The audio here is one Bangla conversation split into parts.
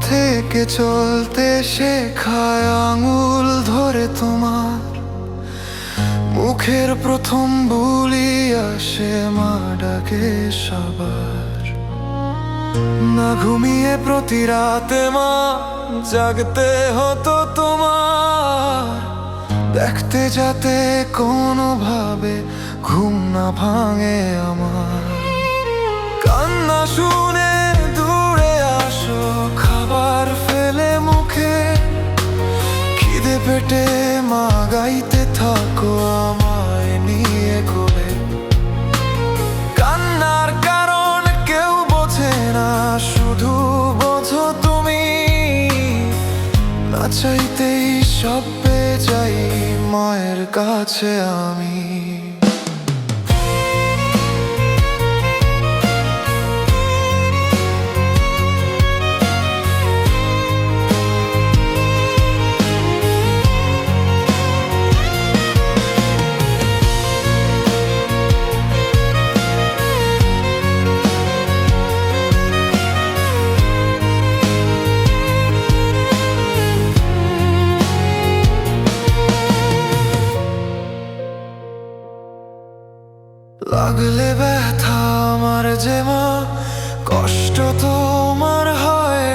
থেকে চলতে শেখায় আঙুল ধরে তোমার মুখের প্রথম বুলি আসে মা ডাকে সবার। না ঘুমিয়ে প্রতি রাতে মা জাগতে হতো তোমার, দেখতে যাতে কোনোভাবে ঘুম না ভাঙে আমার। কান্না শুনে দূরে আসো, খাবার ফেলে মুখে, খিদে পেটে মা গাইতে থাকো আমায় নিয়ে কোলে। কান্নার কারণ কেউ বোঝে না, শুধু বোঝো তুমি। না চাইতেই সব পেয়ে যাই মায়ের কাছে আমি। লাগলে ব্যথা আমার যে মা, কষ্ট তোমার হয়,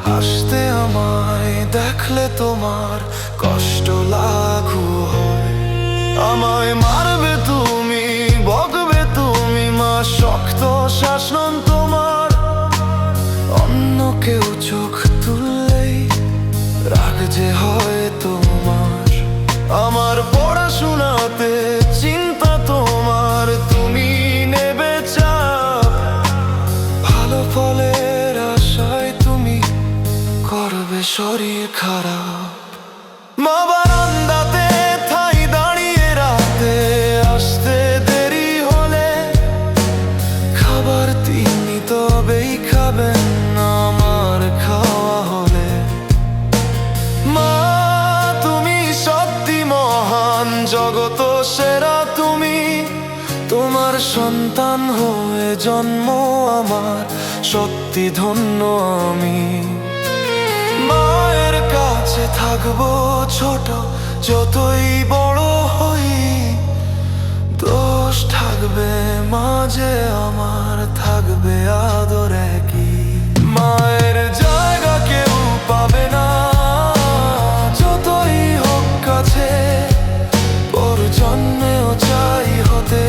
হাসতে আমায় দেখলে তোমার কষ্ট লাঘু হয়। আমায় মারবে তুমি, বকবে তুমি মা, শক্ত শাসন তোমার। অন্য কেউ চোখ তুললেই রাগ যে হয় তোমার। আমার পড়াশোনাতে চিন্তা তোমার, তুমি নেবে চাপ। ভালো ফলের আশায় তুমি করবে শরীর খারাপ। মা বারান্দাতে ঠাই দাঁড়িয়ে রাতে আসতে দেরি হলে, খাবার তিনি তবেই খাবেন আমার খাওয়া হলে। মা তুমি সত্যি মহান, জগত সেরা তুমি। তোমার সন্তান হয়ে জন্ম আমার, সত্যি ধন্য আমি। মায়ের কাছে থাকবো ছোট, যতই বড় হই। দোষ থাকবে মাঝে আমার, থাকবে আদর একই। মায়ের জায়গা কেউ পাবে না, যতই হোক কাছে। পর জন্মেও চাই হতে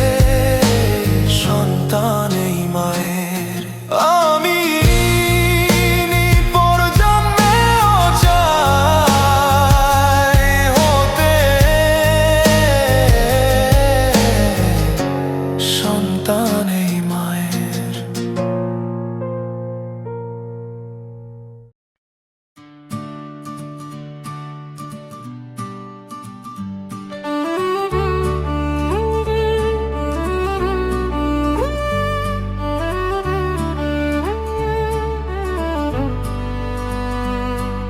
সন্তান এই মায়ের আমি। পর জন্মেও চাই হতে সন্তান এই মায়ের।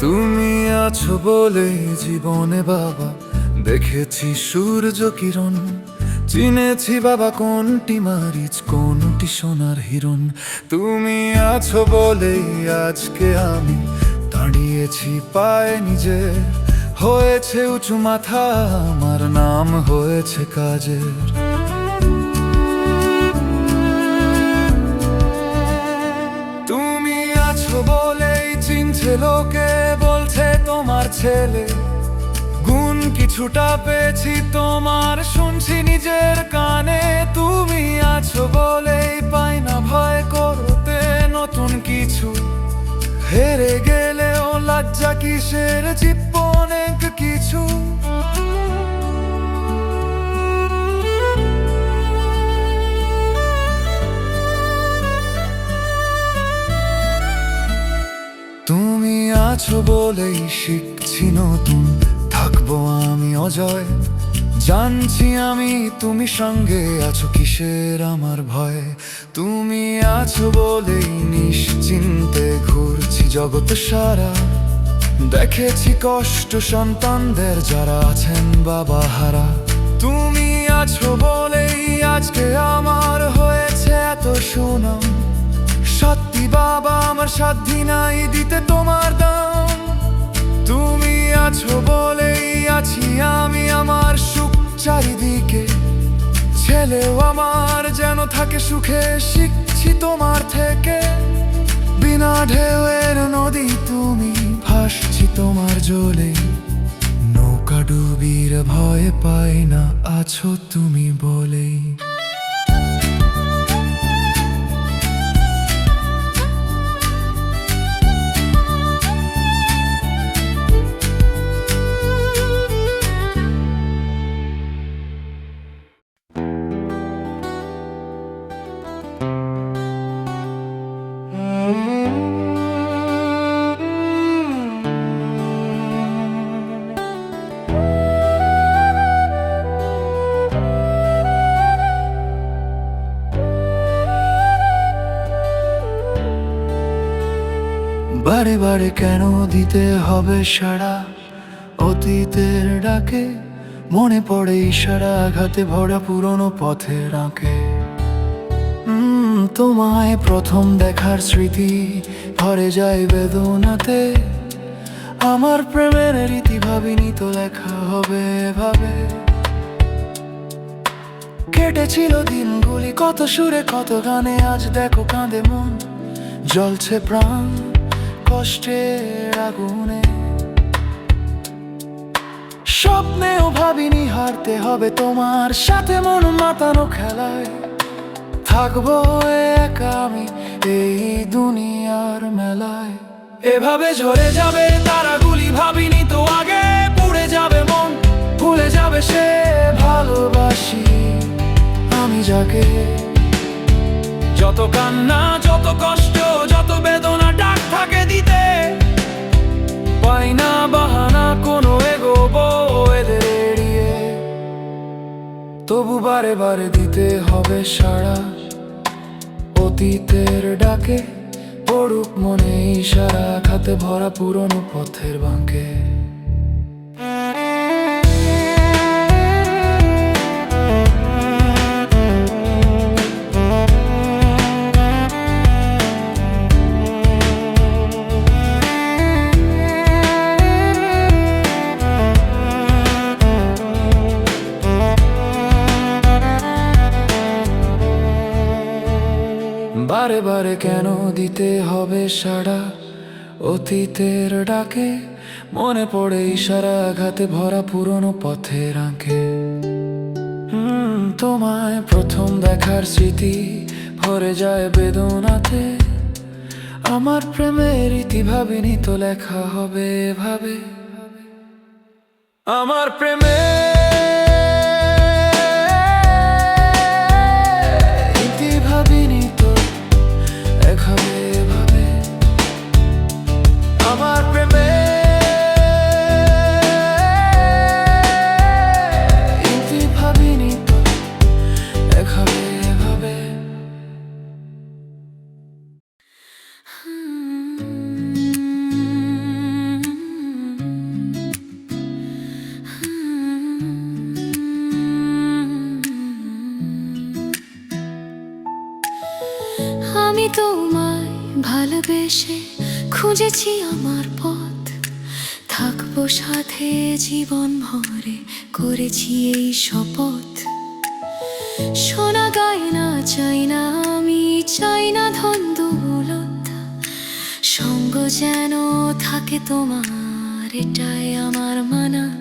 তুমি আছো বলে জীবনে বাবা দেখেছি সূর্য কিরণ, চিনেছি বাবা কোনটি মারিচ কোনটি সোনার হিরণ। তুমি আছো বলেই আজকে আমি দাঁড়িয়েছি পায়ে নিজে, হয়েছে উঁচু মাথা আমার, নাম হয়েছে কাজের। তুমি আছো বলেই চিনছে লোকে, বলছে তোমার ছেলে। গুণ কিছুটা পেয়েছি তোমার, শুনছি নিজের কানে। তুমি আছো বলেই পাই না ভয় করতে নতুন কিছু। হেরে গেলেও লজ্জা কিসের, জিতব অনেক কিছু। তুমি আছো বলেই শিখছি নতুন, থাকবো আমি অজয়। জানছি আমি তুমি সঙ্গে আছো, কিসের আমার ভয়। তুমি আছো বলেই নিশ্চিন্তে ঘুরছি জগৎ সারা। দেখেছি কষ্ট সন্তানদের যারা আছেন বাবা হারা। তুমি আছো বলেই আজকে আমার হয়েছে এত সুনাম। সত্যি বাবা, আমার সাধ্যি নাই দিতে তোমার দাম। তুমি আছো বলেই আছি আমি, আমার সুখ চারিদিকে। ছেলেও আমার যেন থাকে সুখে, শিখছি তোমার থেকে। বিনা ঢেউয়ের নদী তুমি, ভাসছি তোমার জলে। নৌকা ডুবির ভয় পাই না, আছো তুমি বলেই। বারে বারে কেন দিতে হবে সাড়া অতীতের ডাকে? মনে পড়ে ইশারা, আঘাতে ভরা পুরনো পথের আঁকে। তোমায় প্রথম দেখার স্মৃতি ভরে যায় বেদনাতে। আমার প্রেমের রীতি ভাবিনি তো লেখা হবে এভাবে। কেটেছিল দিনগুলি কত সুরে কত গানে, আজ দেখো কাঁদে মন, জ্বলছে প্রাণ কষ্টের আগুনে। স্বপ্নেও ভাবিনি হারতে হবে তোমার সাথে, মন মাতানো খেলায় থাকবো একা আমি এই দুনিয়ার মেলায়। এভাবে ঝরে যাবে তারাগুলি, ভাবিনি তো আগে। পুড়ে যাবে মন, ভুলে যাবে সে ভালোবাসি আমি যাকে। যত কান্না, যত কষ্ট, যত বেদনা ডাক থাকে দিতে, পাই না বাহানা কোনো এগোবো এদের এড়িয়ে। তবু বারে বারে দিতে হবে সাড়া অতীতের ডাকে। পড়ুক মনে ইশারা, খাতে ভরা পুরনো পথের বাঁকে। বারে বারে কেন দিতে হবে সাড়া অতীতের ডাকে? মনে পড়ে ইশারা, আঘাতে ভরা পুরনো পথের আঁকে। তোমায় প্রথম দেখার স্মৃতি ভরে যায় বেদনাতে। আমার প্রেমের ইতি ভাবিনি তো লেখা হবে এভাবে। আমার প্রেমের ইতি ভাবিনি তো লেখা হবে এভাবে। আমার প্রেমের ইতি ভাবিনি তো লেখা হবে এভাবে। আমি তোমায় ভালোবেসে খুঁজেছি আমার পথ, থাকবো সাথে জীবন ভরে করেছি এই শপথ। শোনা গায় না চাই না আমি, চাই না ধন দৌলত, সঙ্গ যেন থাকে তোমার, এটাই আমার মানাত।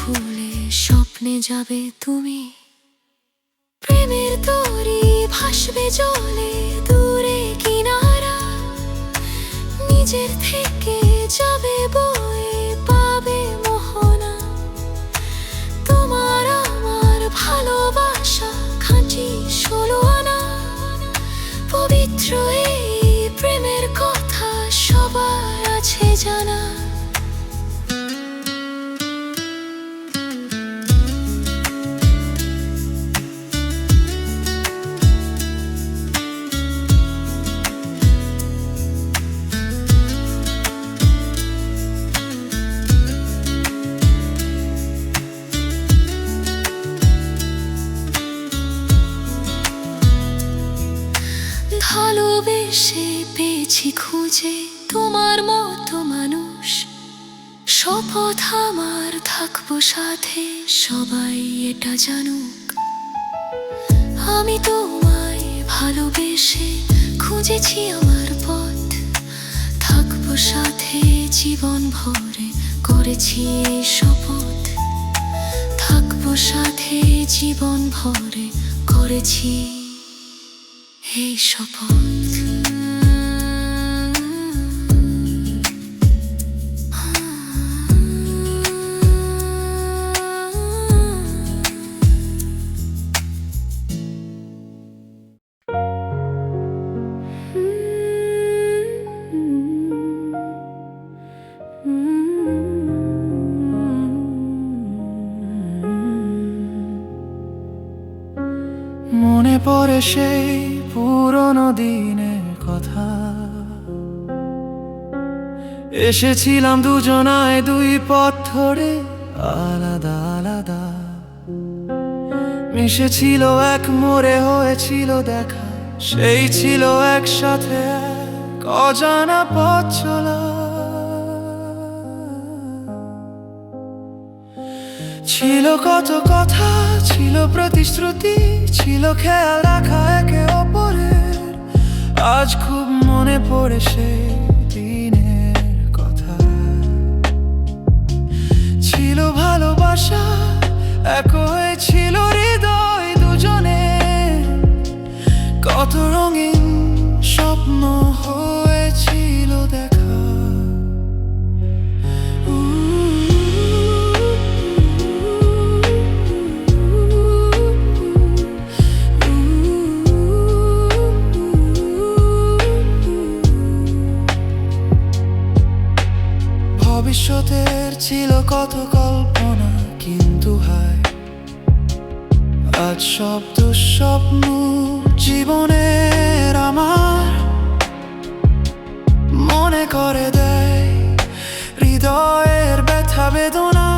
ভুলে স্বপ্নে যাবে তুমি, প্রেমের তরি ভাসবে জলে দূরে কিনারা, নিজের থেকে যাবে বয়ে পাবে মোহনা। তোমার আমার ভালোবাসা খাঁটি 16 আনা। খুঁজে তোমার মতো মানুষ। শপথ আমার থাকবো সাথে, সবাই এটা জানুক। আমি তোমায় ভালোবেসে খুঁজেছি আমার পথ, থাকবো সাথে জীবন ভরে, করেছি এই শপথ। থাকবো সাথে জীবন ভরে, করেছি এই শপথ। মনে পড়ে সেই পুরনো দিনের কথা, এসেছিলাম দুজনায় দুই পথ ধরে, আলাদা আলাদা মিশেছিল এক মোড়ে, হয়েছিল দেখা। সেই ছিল একসাথে এক অজানা পথ চলা। ছিল কত কথা, ছিল প্রতিশ্রুতি, ছিল খেয়াল রাখা একে অপরের। আজ খুব মনে পড়ে সেই দিনের কথা। ছিল ভালোবাসা, এক হয়েছিল হৃদয় দুজনে। কত রঙিন স্বপ্ন হয়েছিল দেখা। ভবিষ্যতের ছিল কত কল্পনা, কিন্তু হায় আজ সব দুঃস্বপ্ন জীবনের আমার মনে করে দেয় হৃদয়ের ব্যথা বেদনা।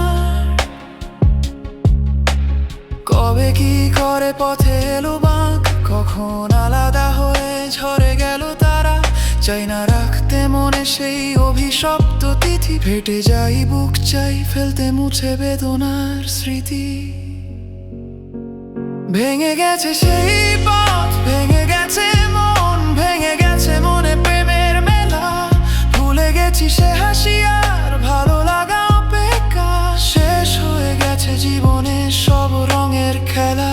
কবে কি করে পথে এলো বাঁক, কখন আলাদা হয়ে ঝরে গেল তারা। চাই না রাখতে মনে সেই অভিশপ্ত তিথি, ফেটে যাই বুক, চাই ফেলতে মুছে বেদনার স্মৃতি। ভেঙে গেছে সেই পথ, ভেঙে গেছে মন, ভেঙে গেছে মনে প্রেমের মেলা। ভুলে গেছি সে হাসি আর ভালো লাগা অপেক্ষা। শেষ হয়ে গেছে জীবনের সব রঙের খেলা।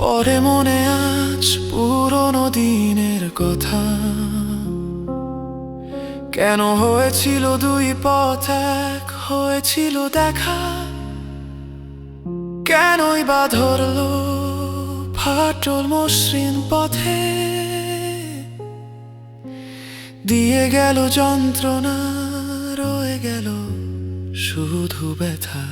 পরে মনে আজ পুরনো দিনের কথা, কেন হয়েছিল দুই পথ এক, হয়েছিল দেখা। কেনই বা ধরলো ফাটল মসৃণ পথে, দিয়ে গেল যন্ত্রণা, রয়ে গেল শুধু ব্যথা।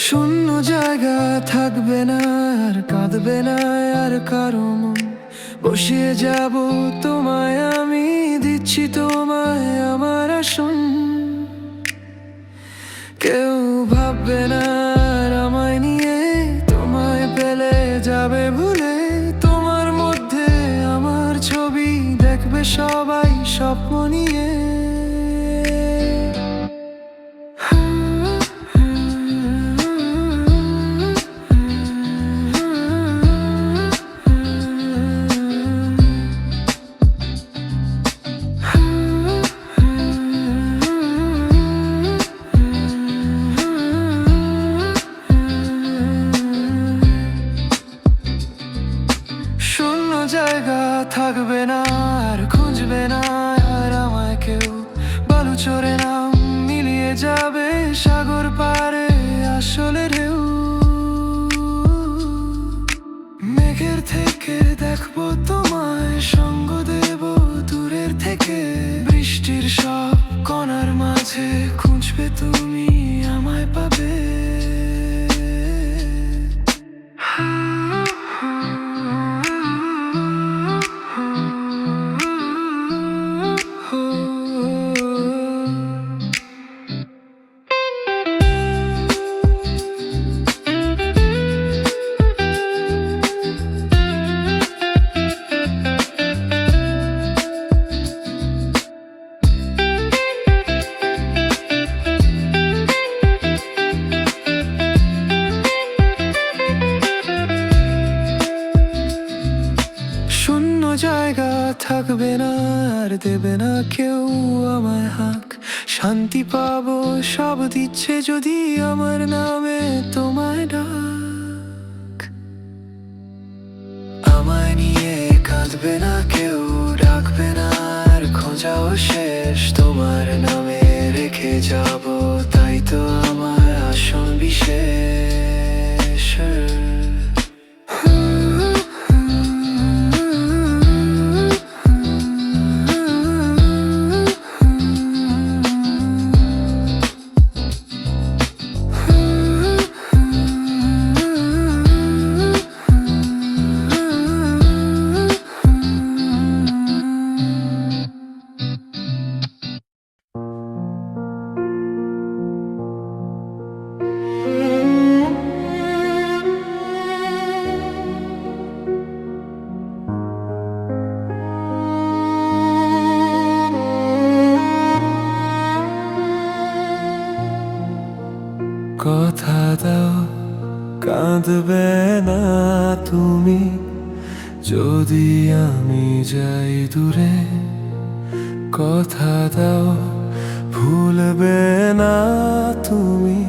শূন্য জায়গা থাকবে না আর, কাঁদবে না আর কারো মন। বসিয়ে যাব তোমায় আমি, দিচ্ছি তোমায় আমার আসন। কেউ ভাববে না আর আমায় নিয়ে, তোমায় পেলে যাবে ভুলে। তোমার মধ্যে আমার ছবি দেখবে সবাই স্বপ্ন নিয়ে। জায়গা থাকবে না আর, খুঁজবে না আর আমায় কেউ। বালু চড়ে নাও, মিলিয়ে যাবে সাগর পারে আসলে ঢেউ। মেঘের থেকে দেখবো তোমায়, সঙ্গ দেব দূরের থেকে। বৃষ্টির সব আসবে তুমি আমায় পাবে। শূন্য জায়গা থাকবে না, আর দেবে না কেউ আমায় হাঁক। শান্তি পাবো সব দিচ্ছে যদি আমার নামে তোমায় ডাক। আমায় নিয়ে কাঁদবে না কেউ, ডাকবে না আর খোঁজাও শেষ। তোমার নামে রেখে যাব, তাই তো আমার আসন বিশেষ। কথা দাও কাঁদবে না তুমি, যদি আমি যাই দূরে। কথা দাও ভুলবে না তুমি,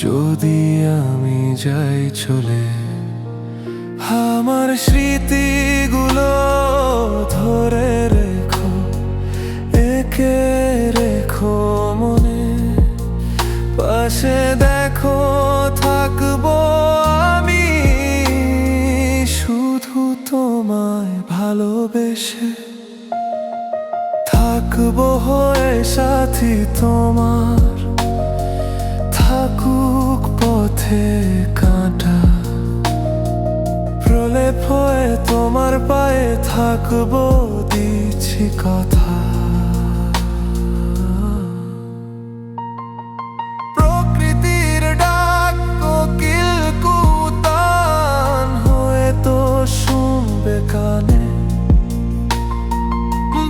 যদি আমি যাই চলে। আমার স্মৃতিগুলো ধরে রেখো, একে রেখো মনে। পাশে দেখো থাকবো আমি, শুধু তোমায় ভালোবেসে। থাকবো হয়ে সাথী তোমার, থাকুক পথে কাঁটা। প্রলেপ হয়ে তোমার পায়ে থাকবো, দিচ্ছি কথা।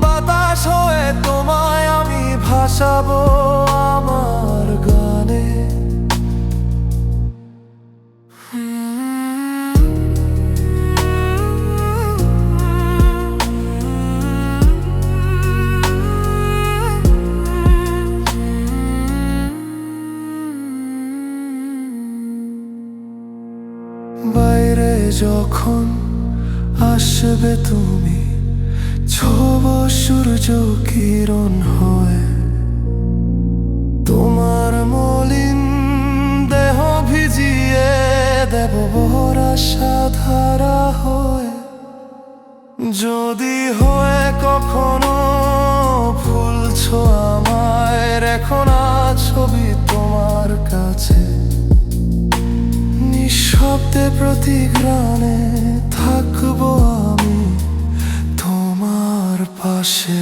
বাতাস হয়ে তোমায় আমি ভাসাবো আমার গানে। বাইরে যখন আসবে তুমি, ছোব সূর্য কিরণ হয়ে। তোমার মলিন দেহ ভিজিয়ে দেব বর্ষা ধারা হয়ে। যদি হয়ে কখনো ভুলছো আমায়, রেখো না ছবি তোমার কাছে। নিঃশব্দে প্রতিগ্রাণে থাকবো আমি তোমার পাশে।